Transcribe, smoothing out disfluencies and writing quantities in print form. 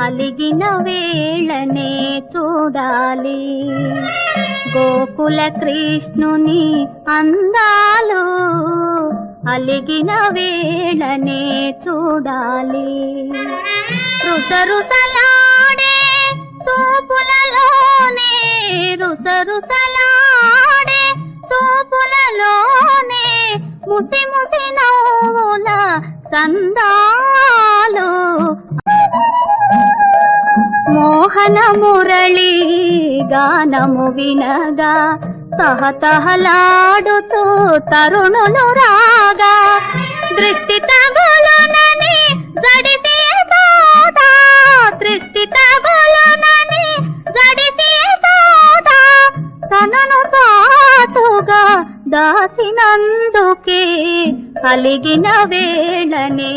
అలిగిన వేళనే చూడాలి గోకుల కృష్ణుని అందాలు అలిగిన వేళనే చూడాలి రుసరుసలాడే తూపులలోనే రుసరుసలాడే తూపులలోనే ముసి ముసి నవ్వుల సందాలు మోహన మురళి గానము వినగా తహతహలాడుతూ తరుణులు రాగా దృష్టి తగులునని జడిసి తోదా దృష్టి తగులునని జడిసి తోదా తనను తాటుగా దాసినందుకే అలిగిన వేళనే